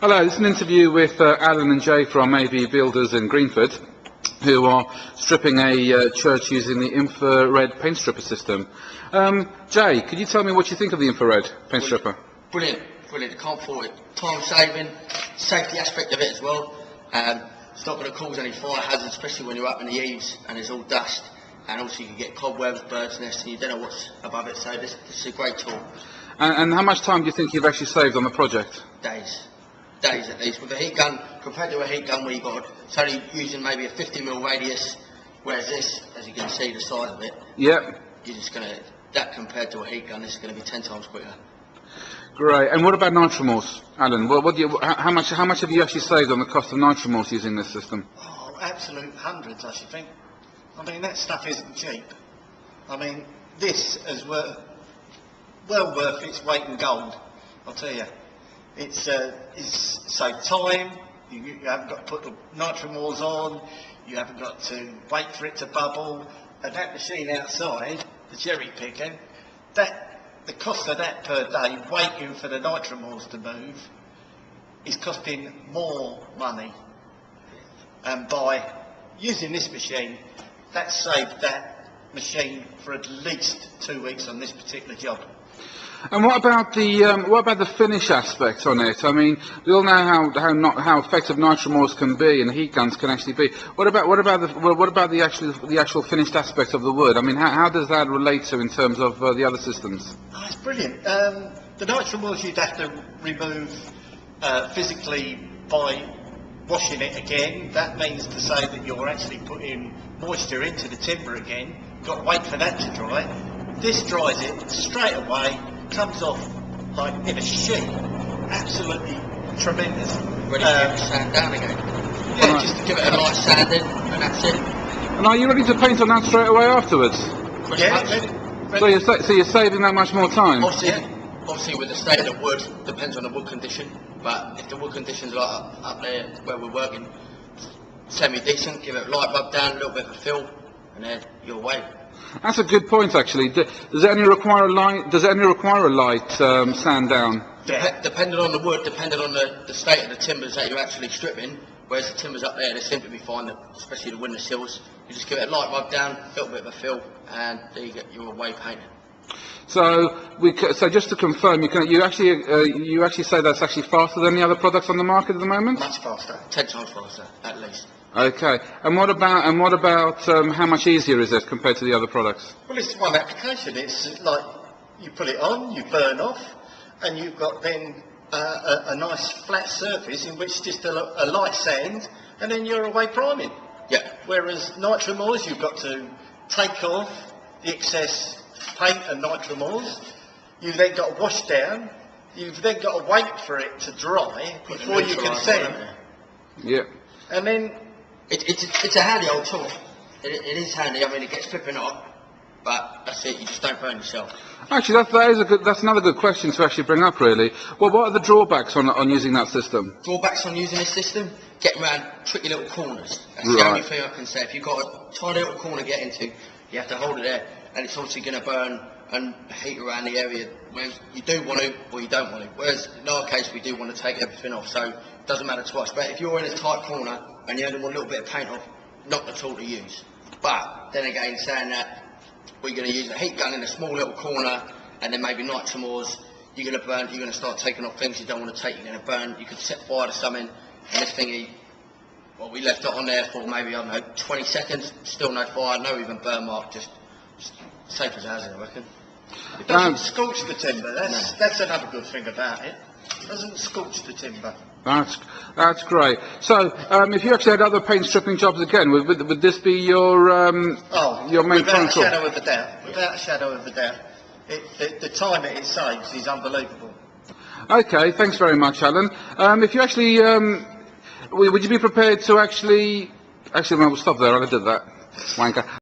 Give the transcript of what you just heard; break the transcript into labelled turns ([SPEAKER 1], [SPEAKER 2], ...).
[SPEAKER 1] Hello, this is an interview with Alan and Jay from AB Builders in Greenford, who are stripping a church using the infrared paint stripper system. Jay, could you tell me what you think of the infrared paint stripper?
[SPEAKER 2] Brilliant, brilliant. Can't fault it. Time saving, safety aspect of it as well. It's not going to cause any fire hazards, especially when you're up in the eaves and there's all dust. And also you can get cobwebs, birds' nests, and you don't know what's above it. So this is a great tool.
[SPEAKER 1] And how much time do you think you've actually saved on the project?
[SPEAKER 2] Days at least. With a heat gun, compared to a heat gun where you've got, it's only using maybe a 50mm radius, whereas this, as you can see the size of it,
[SPEAKER 1] yep.
[SPEAKER 2] You're just going to, that compared to a heat gun, this is going to be 10 times quicker.
[SPEAKER 1] Great. And what about nitromorse, Alan? How much have you actually saved on the cost of nitromorse using this system?
[SPEAKER 3] Oh, absolute hundreds, I should think. I mean, that stuff isn't cheap. I mean, this is well worth its weight in gold, I'll tell you. It's saved time, you haven't got to put the nitromorse on, you haven't got to wait for it to bubble, and that machine outside, the cherry picking, the cost of that per day, waiting for the nitromorse to move, is costing more money. And by using this machine, that saved that machine for at least 2 weeks on this particular job.
[SPEAKER 1] And what about the finish aspect on it? I mean, we all know how effective nitromorse can be and heat guns can actually be. What about the actual finished aspect of the wood? I mean, how does that relate to in terms of the other systems?
[SPEAKER 3] Oh, it's brilliant. The nitromorse you'd have to remove physically by washing it again. That means to say that you're actually putting moisture into the timber again. You've got to wait for that to dry. This dries it straight away. Comes off like in a sheet, absolutely tremendous.
[SPEAKER 2] Ready to sand down again. Yeah, just to give it a nice sanding, and that's it.
[SPEAKER 1] And are you ready to paint on that straight away afterwards?
[SPEAKER 3] Ready.
[SPEAKER 1] So you're saving that much more time?
[SPEAKER 2] Obviously with the state of the wood, depends on the wood condition, but if the wood condition's like up there where we're working, semi-decent, give it a light rub down, a little bit of a fill, and then you're away.
[SPEAKER 1] That's a good point, actually. Does it only require a light sand down?
[SPEAKER 2] Yeah. Depending on the wood, depending on the state of the timbers that you're actually stripping, whereas the timbers up there, they seem to be fine, especially the window sills. You just give it a light rub down, a little bit of a fill, and there you get your away painting.
[SPEAKER 1] So just to confirm, you actually say that's actually faster than the other products on the market at the moment?
[SPEAKER 2] Much faster, 10 times faster, at least.
[SPEAKER 1] Okay. And what about how much easier is it compared to the other products?
[SPEAKER 3] Well, it's one application. It's like you put it on, you burn off, and you've got then a nice flat surface in which just a light sand, and then you're away priming.
[SPEAKER 2] Yeah.
[SPEAKER 3] Whereas nitromorse, you've got to take off the excess paint and nitromorse. You've then got to wash down. You've then got to wait for it to dry before you can sand.
[SPEAKER 1] Yeah.
[SPEAKER 3] And then
[SPEAKER 2] it's a handy old tool. It is handy. I mean, it gets flipping hot, but that's it. You just don't burn yourself.
[SPEAKER 1] Actually, that's another good question to actually bring up, really. Well, what are the drawbacks on using that system?
[SPEAKER 2] Drawbacks on using this system? Getting around tricky little corners. That's the only thing I can say. If you've got a tiny little corner to get into, you have to hold it there, and it's obviously going to burn and heat around the area when you do want to or you don't want to. Whereas in our case, we do want to take everything off, so it doesn't matter to us. But if you're in a tight corner and you only want a little bit of paint off, not the tool to use. But then again, saying that, we're going to use a heat gun in a small little corner, and then maybe nitromorse. You're going to burn. You're going to start taking off things you don't want to take. You're going to burn. You could set fire to something, and this thingy, well, we left it on there for maybe, I don't know, 20 seconds. Still no fire, no even burn mark. Just safe as a hazard, I reckon.
[SPEAKER 3] It doesn't scorch the timber. That's another good thing about it. It doesn't scorch the timber.
[SPEAKER 1] That's great. So, if you actually had other paint stripping jobs again, would this be your main
[SPEAKER 3] without
[SPEAKER 1] tool?
[SPEAKER 3] Without a shadow of a doubt. The time it saves is unbelievable.
[SPEAKER 1] Okay, thanks very much, Alan. If you actually, would you be prepared to actually, we'll stop there. I did that. Wanker.